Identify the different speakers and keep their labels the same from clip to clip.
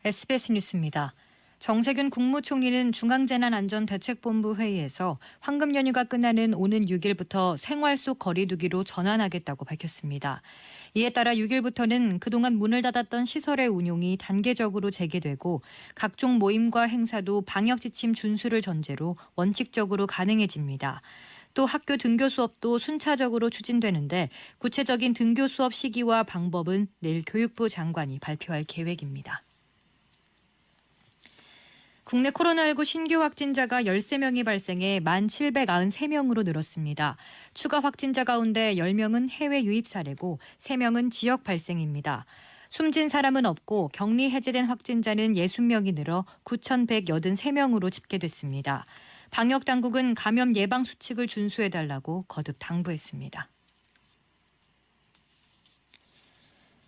Speaker 1: SBS 뉴스입니다. 정세균 국무총리는 중앙재난안전대책본부 회의에서 황금 연휴가 끝나는 오는 6일부터 생활 속 거리두기로 전환하겠다고 밝혔습니다. 이에 따라 6일부터는 그동안 문을 닫았던 시설의 운용이 단계적으로 재개되고 각종 모임과 행사도 방역 지침 준수를 전제로 원칙적으로 가능해집니다. 또 학교 등교 수업도 순차적으로 추진되는데 구체적인 등교 수업 시기와 방법은 내일 교육부 장관이 발표할 계획입니다. 국내 코로나19 신규 확진자가 13명이 발생해 1,793명으로 늘었습니다. 추가 확진자 가운데 10명은 해외 유입 사례고 3명은 지역 발생입니다. 숨진 사람은 없고 격리 해제된 확진자는 60명이 늘어 9,183명으로 집계됐습니다. 방역당국은 감염 예방 수칙을 준수해달라고 거듭 당부했습니다.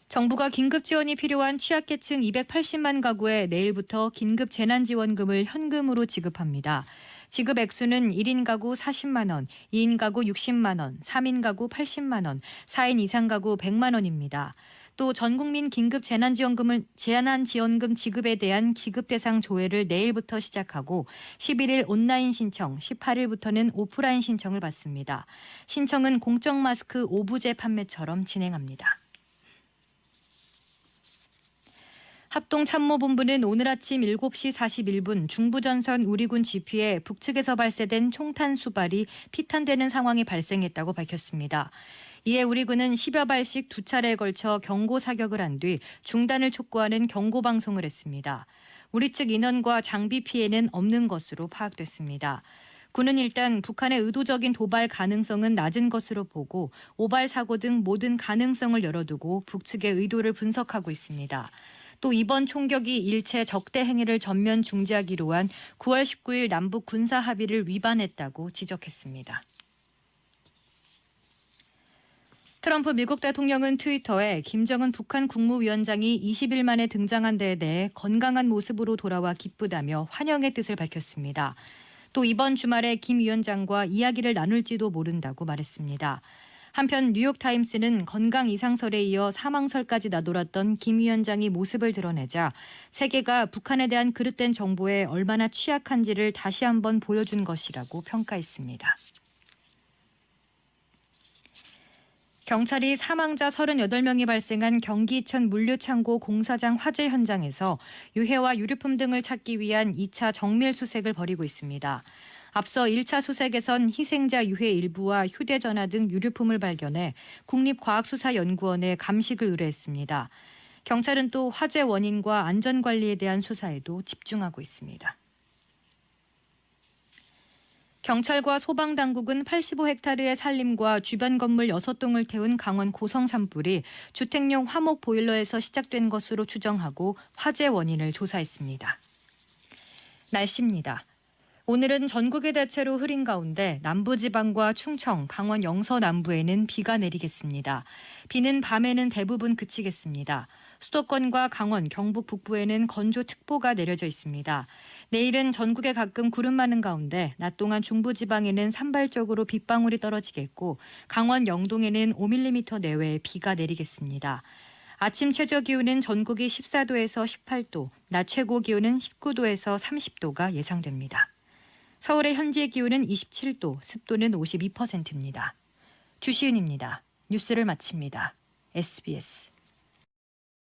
Speaker 1: 정부가 긴급 지원이 필요한 취약계층 280만 가구에 내일부터 긴급 재난지원금을 현금으로 지급합니다. 지급 액수는 1인 가구 40만 원, 2인 가구 60만 원, 3인 가구 80만 원, 4인 이상 가구 100만 원입니다. 또 전국민 긴급 재난지원금 지급에 대한 기급 대상 조회를 내일부터 시작하고 11일 온라인 신청, 18일부터는 오프라인 신청을 받습니다. 신청은 공적 마스크 오부제 판매처럼 진행합니다. 합동참모본부는 오늘 아침 7시 41분 중부전선 우리군 지피에 북측에서 발사된 총탄 수발이 피탄되는 상황이 발생했다고 밝혔습니다. 이에 우리군은 10여 발씩 두 차례에 걸쳐 경고 사격을 한 뒤 중단을 촉구하는 경고 방송을 했습니다. 우리 측 인원과 장비 피해는 없는 것으로 파악됐습니다. 군은 일단 북한의 의도적인 도발 가능성은 낮은 것으로 보고 오발 사고 등 모든 가능성을 열어두고 북측의 의도를 분석하고 있습니다. 또 이번 총격이 일체 적대 행위를 전면 중지하기로 한 9월 19일 남북 군사 합의를 위반했다고 지적했습니다. 트럼프 미국 대통령은 트위터에 김정은 북한 국무위원장이 20일 만에 등장한 데에 대해 건강한 모습으로 돌아와 기쁘다며 환영의 뜻을 밝혔습니다. 또 이번 주말에 김 위원장과 이야기를 나눌지도 모른다고 말했습니다. 한편 뉴욕타임스는 건강 이상설에 이어 사망설까지 나돌았던 김 위원장이 모습을 드러내자 세계가 북한에 대한 그릇된 정보에 얼마나 취약한지를 다시 한번 보여준 것이라고 평가했습니다. 경찰이 사망자 38명이 발생한 경기 이천 물류창고 공사장 화재 현장에서 유해와 유류품 등을 찾기 위한 2차 정밀 수색을 벌이고 있습니다. 앞서 1차 수색에선 희생자 유해 일부와 휴대전화 등 유류품을 발견해 국립과학수사연구원에 감식을 의뢰했습니다. 경찰은 또 화재 원인과 안전관리에 대한 수사에도 집중하고 있습니다. 경찰과 소방당국은 85헥타르의 산림과 주변 건물 6동을 태운 강원 고성 산불이 주택용 화목 보일러에서 시작된 것으로 추정하고 화재 원인을 조사했습니다. 날씨입니다. 오늘은 전국이 대체로 흐린 가운데 남부지방과 충청, 강원 영서 남부에는 비가 내리겠습니다. 비는 밤에는 대부분 그치겠습니다. 수도권과 강원, 경북 북부에는 건조특보가 내려져 있습니다. 내일은 전국에 가끔 구름 많은 가운데 낮 동안 중부지방에는 산발적으로 빗방울이 떨어지겠고 강원 영동에는 5mm 내외의 비가 내리겠습니다. 아침 최저 기온은 전국이 14도에서 18도, 낮 최고 기온은 19도에서 30도가 예상됩니다. 서울의 현재 기온은 27도, 습도는 52%입니다. 주시은입니다. 뉴스를 마칩니다. SBS